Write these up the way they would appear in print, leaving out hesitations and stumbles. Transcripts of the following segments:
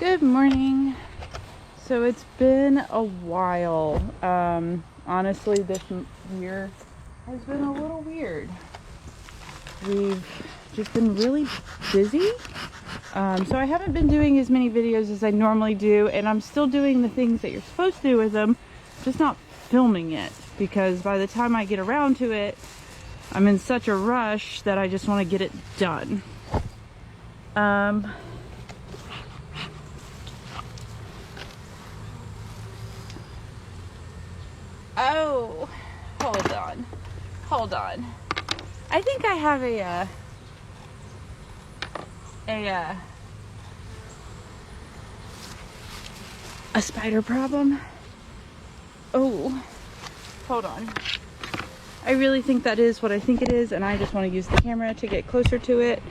Good morning. So it's been a while. Honestly, this year has been a little weird. We've just been really busy. So I haven't been doing as many videos as I normally do, and I'm still doing the things that you're supposed to do with them, just not filming it, because by the time I get around to it, I'm in such a rush that I just want to get it done. Oh, hold on. I think I have a spider problem. Oh, hold on. I really think that is what I think it is, and I just want to use the camera to get closer to it.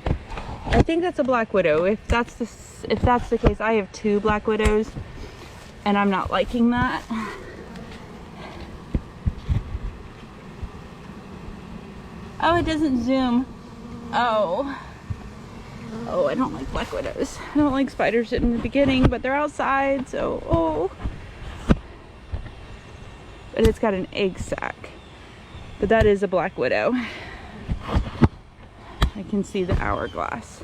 I think that's a black widow. If that's the case, I have 2 black widows, and I'm not liking that. Oh, it doesn't zoom. Oh, I don't like black widows. I don't like spiders in the beginning, but they're outside, so But it's got an egg sac. But that is a black widow. I can see the hourglass.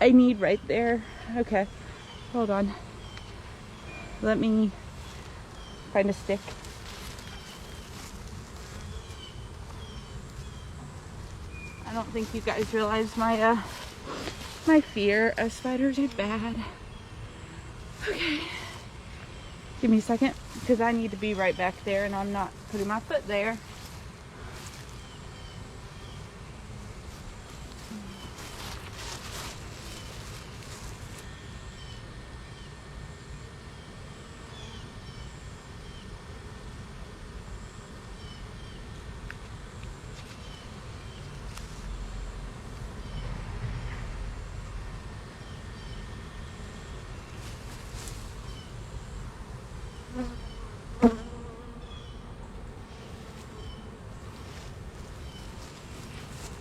I need right there. Okay, hold on. Let me find a stick. I don't think you guys realize my my fear of spiders are bad. Okay. Give me a second, because I need to be right back there and I'm not putting my foot there.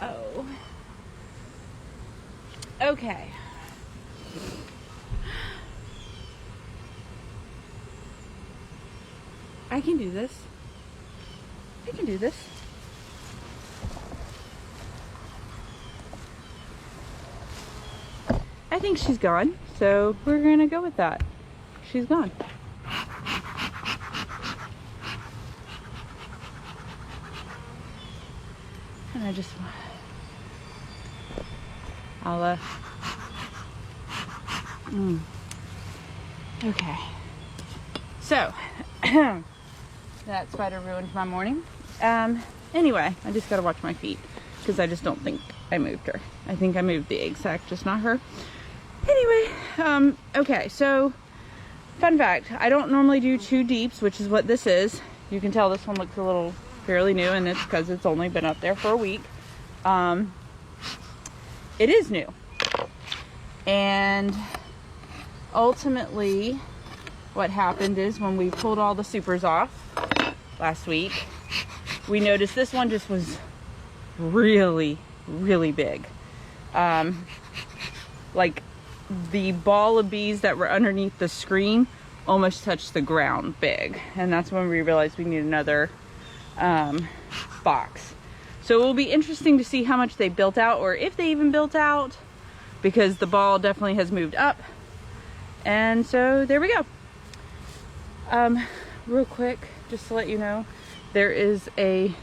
Oh. Okay. I can do this. I can do this. I think she's gone, so we're gonna go with that. She's gone. And I just, okay. So, that spider ruined my morning. Anyway, I just gotta watch my feet, because I just don't think I moved her. I think I moved the egg sac, just not her. Anyway, okay, so, fun fact, I don't normally do 2 deeps, which is what this is. You can tell this one looks a little fairly new, and it's because it's only been up there for a week. It is new, and ultimately what happened is when we pulled all the supers off last week, we noticed this one just was really big. Like the ball of bees that were underneath the screen almost touched the ground big, and that's when we realized we need another box. So it will be interesting to see how much they built out, or if they even built out, because the ball definitely has moved up. And so there we go. Real quick, just to let you know, there is a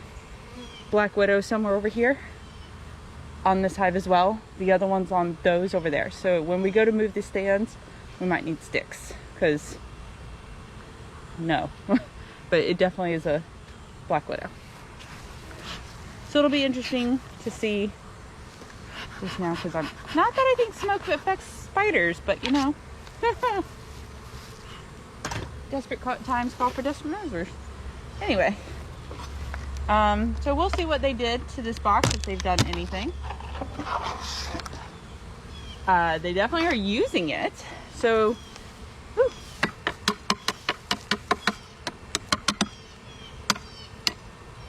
black widow somewhere over here on this hive as well. The other one's on those over there. So when we go to move the stands, we might need sticks, because no, but it definitely is a black widow. So it'll be interesting to see just now, because I'm not that I think smoke affects spiders, but you know, desperate times call for desperate measures. Anyway, so we'll see what they did to this box, if they've done anything. They definitely are using it. So, whew.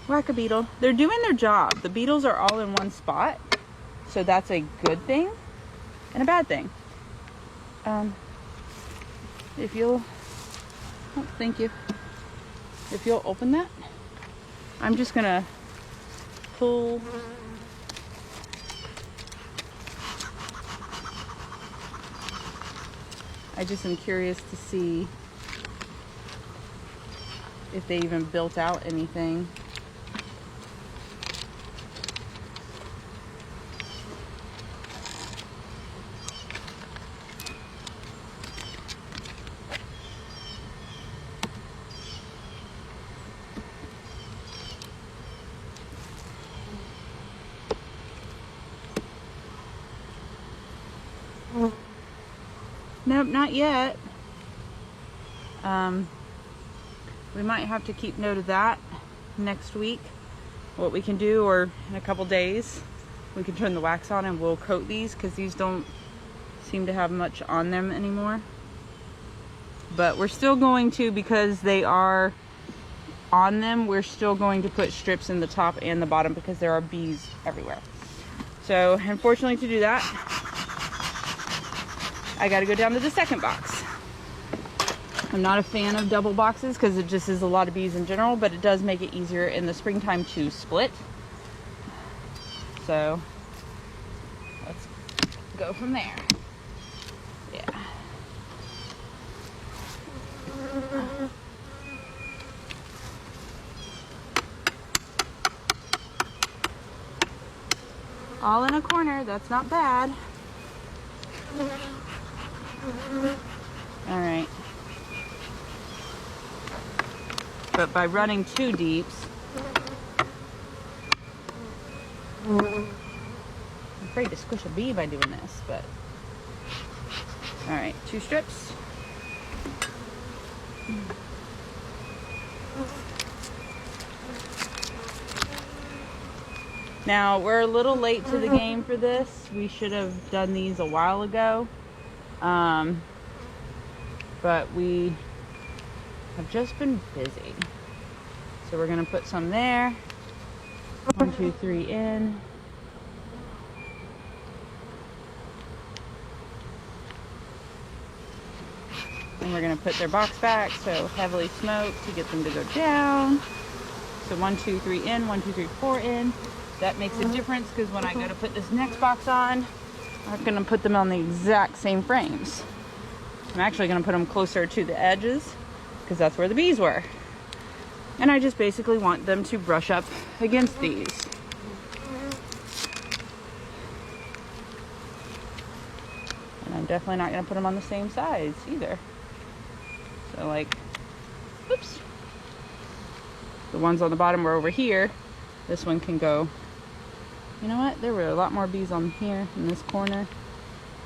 Whack-a-beetle. They're doing their job. The beetles are all in one spot, so that's a good thing and a bad thing. If you'll, oh, thank you. If you'll open that, I'm just gonna pull. I just am curious to see if they even built out anything. Nope, not yet. We might have to keep note of that next week, what we can do, or in a couple days we can turn the wax on and we'll coat these, because these don't seem to have much on them anymore. But we're still going to, because they are on them, we're still going to put strips in the top and the bottom because there are bees everywhere. So unfortunately, to do that, I got to go down to the second box. I'm not a fan of double boxes because it just is a lot of bees in general, but it does make it easier in the springtime to split. So let's go from there. Yeah. All in a corner, that's not bad. All right. But by running too deep, I'm afraid to squish a bee by doing this, but all right, 2 strips. Now, we're a little late to the game for this. We should have done these a while ago. But we have just been busy. So we're gonna put some there. 1, 2, 3 in. And we're gonna put their box back, so heavily smoked to get them to go down. So 1, 2, 3 in, 1, 2, 3, 4 in. That makes a difference because when I go to put this next box on, I'm gonna put them on the exact same frames. I'm actually gonna put them closer to the edges because that's where the bees were. And I just basically want them to brush up against these. And I'm definitely not gonna put them on the same size either. So like, oops. The ones on the bottom were over here. This one can go, you know what? There were a lot more bees on here in this corner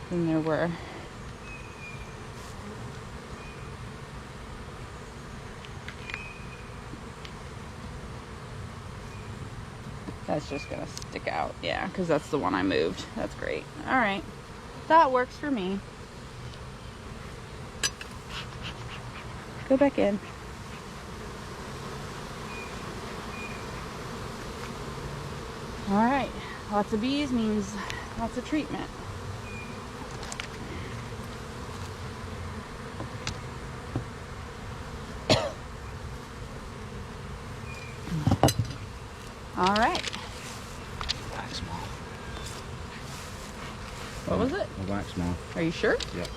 than there were. That's just gonna stick out. Yeah, because that's the one I moved. That's great. All right, that works for me. Go back in. All right, lots of bees means lots of treatment. All right. Wax moth. What was it? A wax moth. Are you sure? Yep.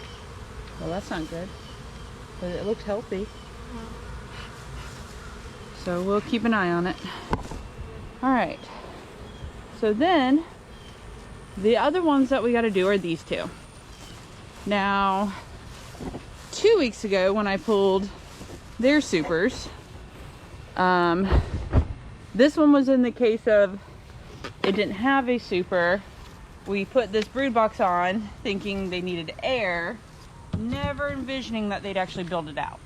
Well, that's not good. But it looked healthy. So we'll keep an eye on it. All right. So then, the other ones that we got to do are these two. Now, 2 weeks ago when I pulled their supers, this one was in the case of it didn't have a super. We put this brood box on thinking they needed air, never envisioning that they'd actually build it out.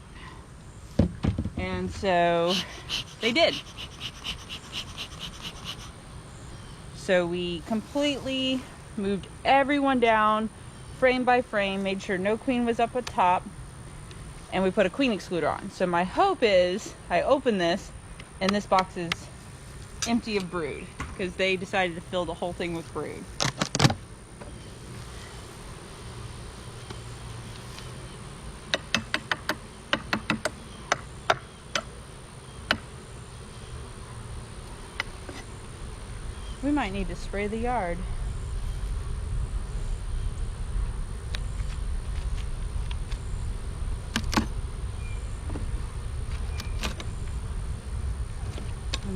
And so they did. So we completely moved everyone down frame by frame, made sure no queen was up at top, and we put a queen excluder on. So my hope is I open this and this box is empty of brood because they decided to fill the whole thing with brood. We might need to spray the yard.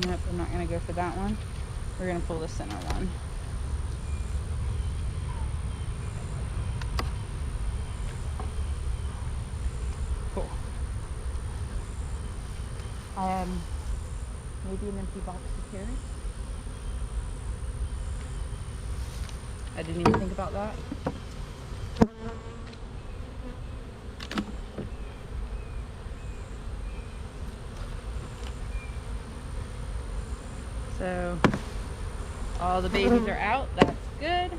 Nope, I'm not going to go for that one. We're going to pull the center one. Cool. Maybe an empty box of carrots. I didn't even think about that. So all the babies are out. That's good.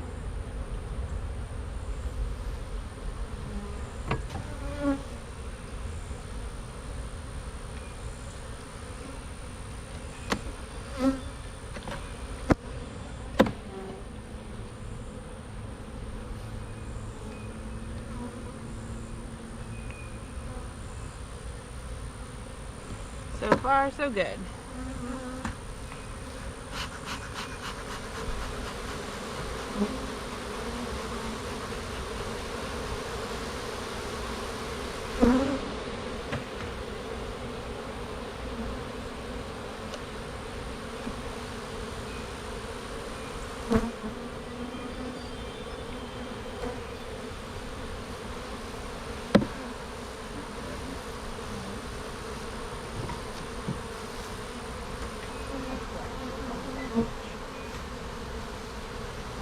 So far, so good.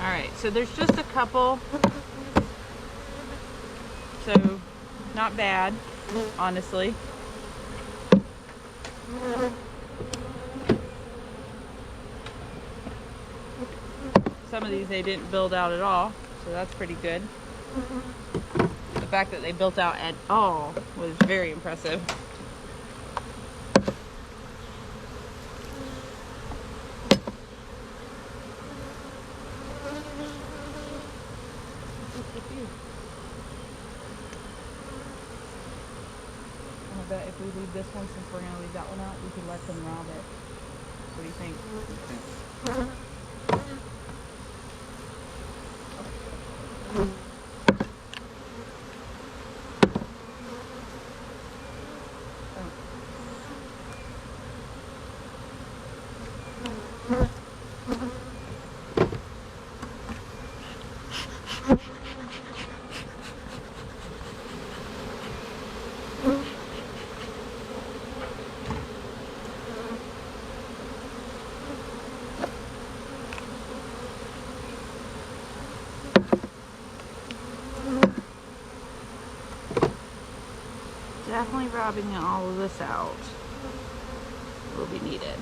Alright, so there's just a couple, so not bad, honestly. Some of these they didn't build out at all, so that's pretty good. The fact that they built out at all was very impressive. I bet if we leave this one, since we're going to leave that one out, we could let them rob it. What do you think? Definitely robbing all of this out will be needed.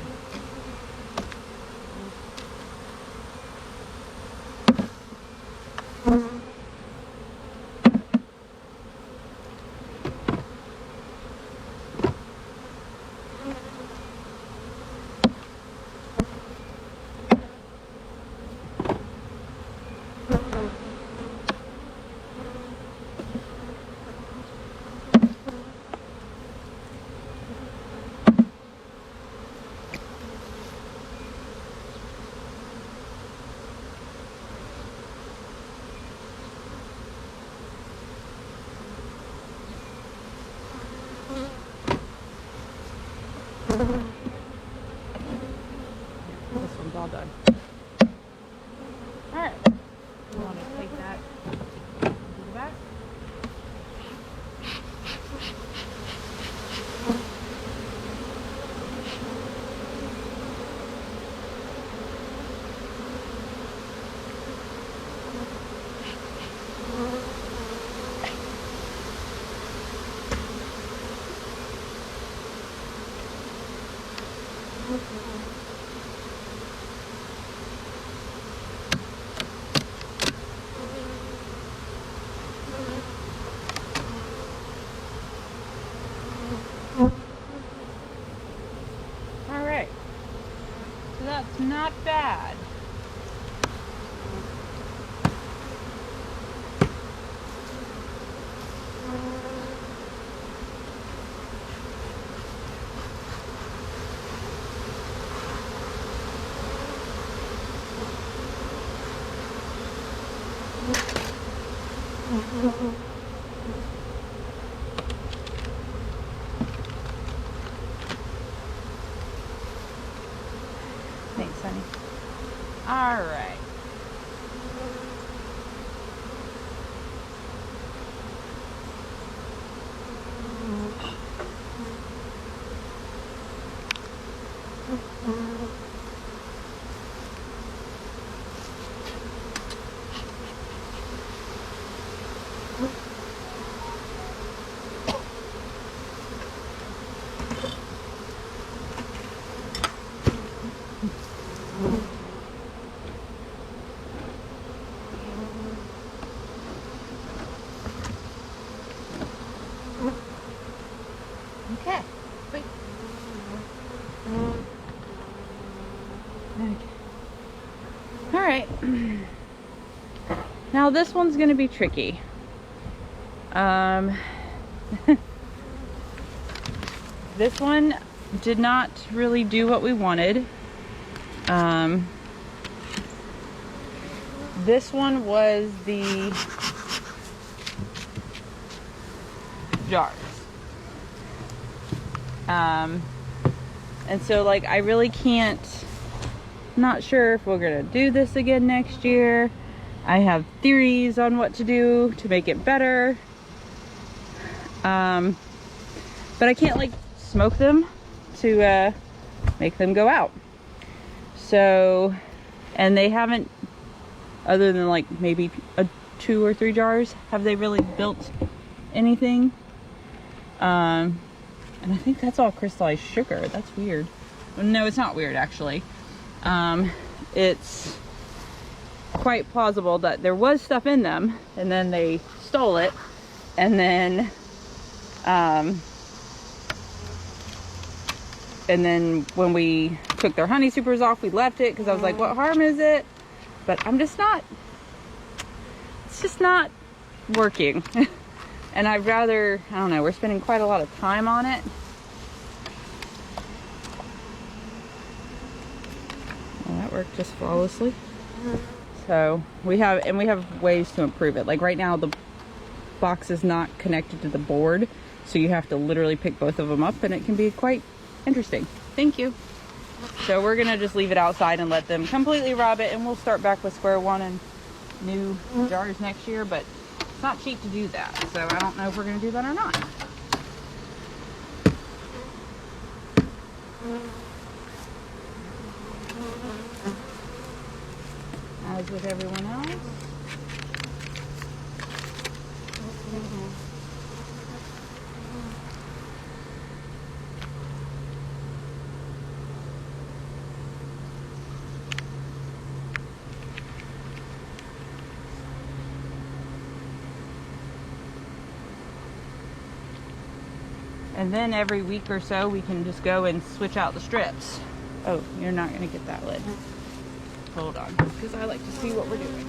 This one's all done. Alright. You want to take that to the back? Alright. So that's not bad. Thanks, honey. All right. Okay. Wait. Okay. All right. Now this one's going to be tricky. This one did not really do what we wanted. This one was the jars. And so like I really can't, not sure if we're gonna do this again next year. I have theories on what to do to make it better. But I can't like smoke them to make them go out. So, and they haven't, other than like maybe 2 or 3 jars, have they really built anything. And I think that's all crystallized sugar. That's weird. No, it's not weird actually. It's quite plausible that there was stuff in them and then they stole it, and then when we took their honey supers off, we left it because I was like, what harm is it? But I'm just not, it's just not working. And I'd rather, I don't know, we're spending quite a lot of time on it. Well, that worked just flawlessly. So we have ways to improve it. Like right now the box is not connected to the board, so you have to literally pick both of them up, and it can be quite interesting. Thank you. So we're gonna just leave it outside and let them completely rob it, and we'll start back with square one and new jars next year, but it's not cheap to do that, so I don't know if we're gonna do that or not. As with everyone else. And then every week or so we can just go and switch out the strips. Oh, you're not gonna get that lid. Hold on, because I like to see what we're doing.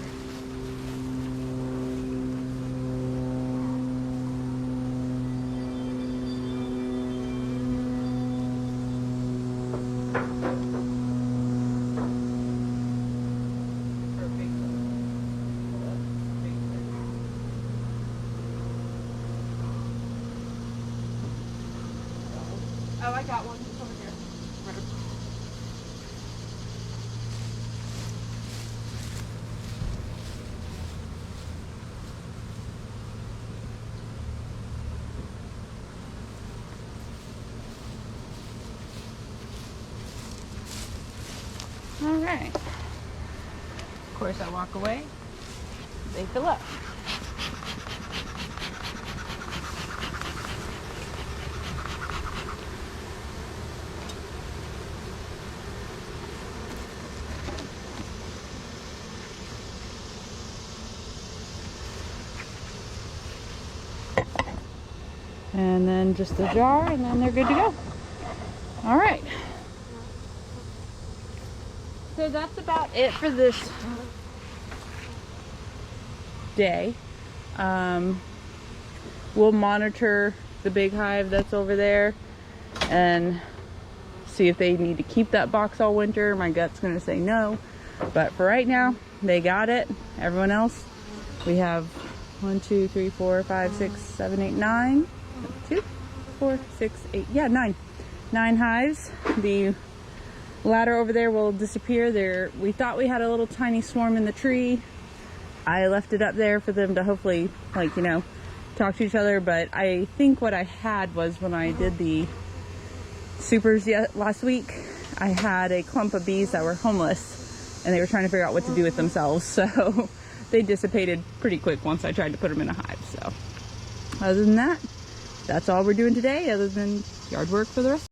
Oh, I got one. It's over here. All right. Of course, I walk away. They fill up. And then just a jar, and then they're good to go. All right. So that's about it for this day. We'll monitor the big hive that's over there and see if they need to keep that box all winter. My gut's gonna say no, but for right now, they got it. Everyone else, we have 1, 2, 3, 4, 5, 6, 7, 8, 9. 2, 4, 6, 8. Yeah, 9. 9 hives. The ladder over there will disappear. There, we thought we had a little tiny swarm in the tree. I left it up there for them to hopefully, like, you know, talk to each other. But I think what I had was when I did the supers last week, I had a clump of bees that were homeless and they were trying to figure out what to do with themselves. So they dissipated pretty quick once I tried to put them in a hive. So other than that, that's all we're doing today, other than yard work for the rest.